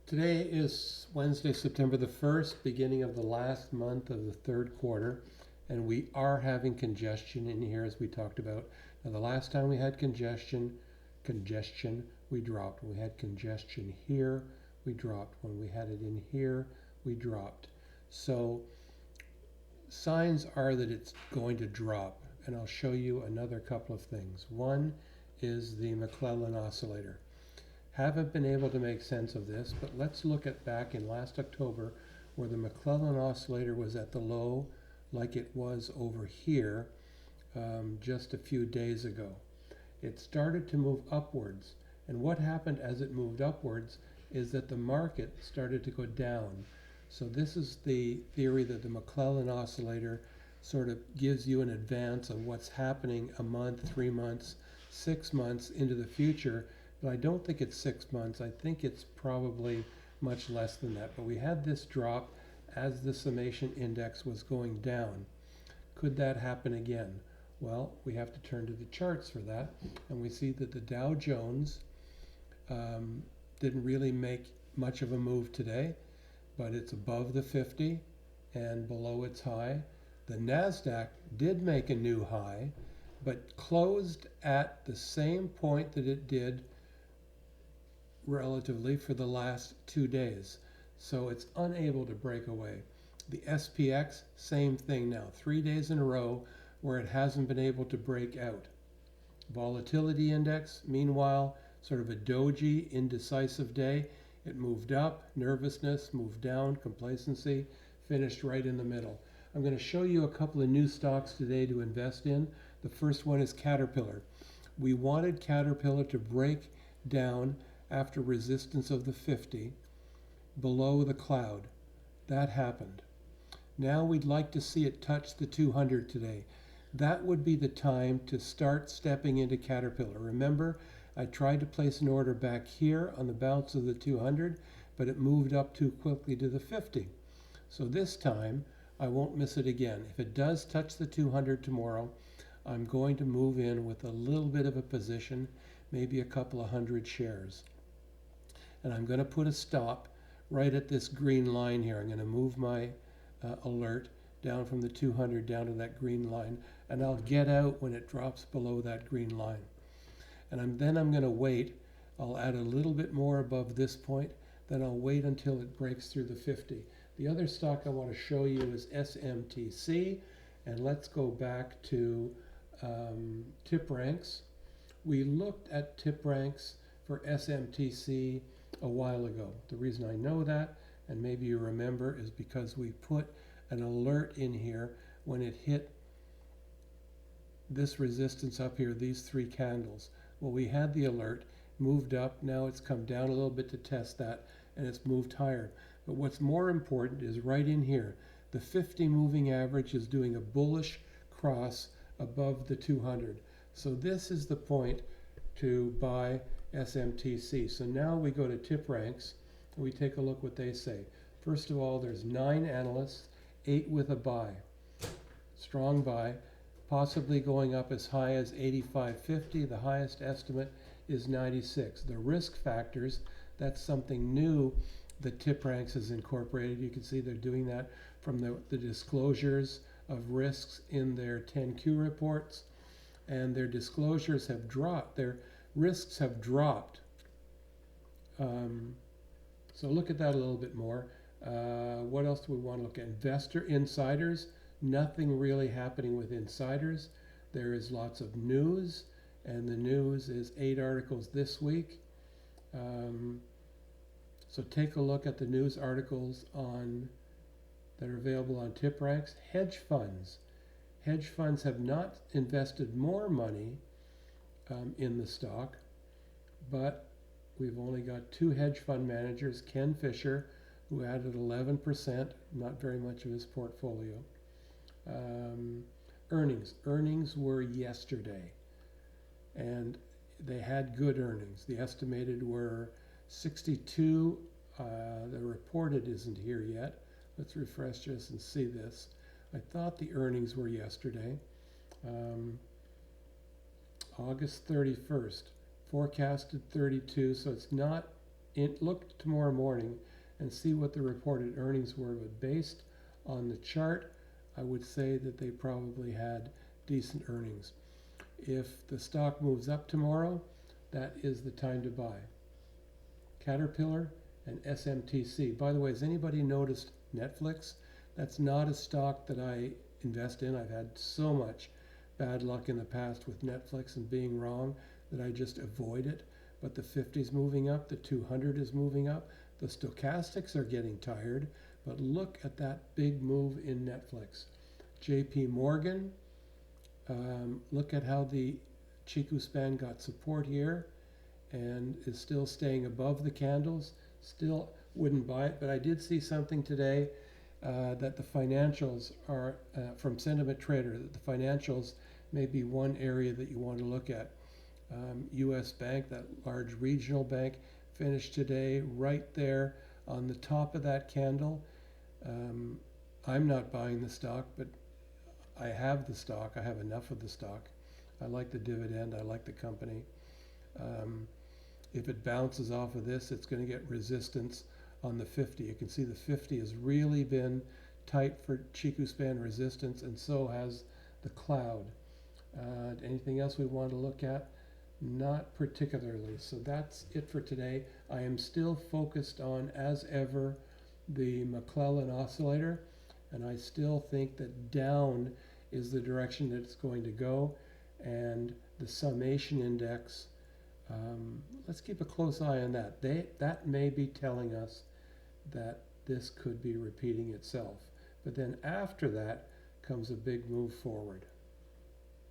Today is Wednesday, September the 1st, beginning of the last month of the third quarter, and we are having congestion in here as we talked about. Now, the last time we had congestion, we dropped. When we had congestion here, we dropped. When we had it in here, we dropped. So signs are that it's going to drop, and I'll show you another couple of things. One is the McClellan Oscillator. Haven't been able to make sense of this, but let's look at back in last October where the McClellan Oscillator was at the low like it was over here just a few days ago. It started to move upwards, and what happened as it moved upwards is that the market started to go down. So this is the theory that the McClellan Oscillator sort of gives you an advance of what's happening a month, 3 months, 6 months into the future. But I don't think it's 6 months. I think it's probably much less than that. But we had this drop as the summation index was going down. Could that happen again? Well, we have to turn to the charts for that. And we see that the Dow Jones didn't really make much of a move today, but it's above the 50 and below its high. The NASDAQ did make a new high, but closed at the same point that it did relatively for the last 2 days. So it's unable to break away. The SPX, same thing now. 3 days in a row where it hasn't been able to break out. Volatility index, meanwhile, sort of a doji, indecisive day. It moved up, nervousness, moved down, complacency, finished right in the middle. I'm going to show you a couple of new stocks today to invest in. The first one is Caterpillar. We wanted Caterpillar to break down after resistance of the 50 below the cloud. That happened. Now we'd like to see it touch the 200 today. That would be the time to start stepping into Caterpillar. Remember, I tried to place an order back here on the bounce of the 200, but it moved up too quickly to the 50. So this time I won't miss it again. If it does touch the 200 tomorrow, I'm going to move in with a little bit of a position, maybe a couple of hundred shares. And I'm going to put a stop right at this green line here. I'm going to move my alert down from the 200 down to that green line, and I'll get out when it drops below that green line. And then I'm going to wait. I'll add a little bit more above this point, then I'll wait until it breaks through the 50. The other stock I want to show you is SMTC, and let's go back to tip ranks. We looked at tip ranks for SMTC a while ago. The reason I know that, and maybe you remember, is because we put an alert in here when it hit this resistance up here, these 3 candles. Well, we had the alert, moved up, now it's come down a little bit to test that, and it's moved higher. But what's more important is right in here, the 50 moving average is doing a bullish cross above the 200. So this is the point to buy SMTC. So now we go to tip ranks and we take a look what they say. First of all, there's 9 analysts, 8 with a buy. Strong buy, possibly going up as high as 85.50. The highest estimate is 96. The risk factors, that's something new that tip ranks has incorporated. You can see they're doing that from the disclosures of risks in their 10Q reports, and their disclosures have dropped. Their risks have dropped. So look at that a little bit more. What else do we want to look at? Investor insiders. Nothing really happening with insiders. There is lots of news, and the news is 8 articles this week. So take a look at the news articles that are available on tip ranks. Hedge funds. Hedge funds have not invested more money in the stock, but we've only got 2 hedge fund managers, Ken Fisher, who added 11%, not very much of his portfolio. Earnings were yesterday, and they had good earnings. The estimated were 62. The reported isn't here yet. Let's refresh this and see this. I thought the earnings were yesterday. August 31st, forecasted 32, so it's not look tomorrow morning and see what the reported earnings were, but based on the chart, I would say that they probably had decent earnings. If the stock moves up tomorrow, that is the time to buy. Caterpillar and SMTC. By the way, has anybody noticed Netflix? That's not a stock that I invest in. I've had so much bad luck in the past with Netflix and being wrong that I just avoid it. But the 50 is moving up, the 200 is moving up, the stochastics are getting tired, but look at that big move in Netflix. JP Morgan, look at how the Chiku span got support here and is still staying above the candles. Still wouldn't buy it, but I did see something today that the financials are from Sentiment Trader, that the financials may be one area that you want to look at. US Bank, that large regional bank, finished today right there on the top of that candle. I'm not buying the stock, but I have the stock. I have enough of the stock. I like the dividend. I like the company. If it bounces off of this, it's going to get resistance on the 50. You can see the 50 has really been tight for Chiku span resistance, and so has the cloud. Anything else we want to look at? Not particularly. So that's it for today. I am still focused on, as ever, the McClellan Oscillator, and I still think that down is the direction that it's going to go, and the summation index, let's keep a close eye on that. That may be telling us that this could be repeating itself. But then after that comes a big move forward.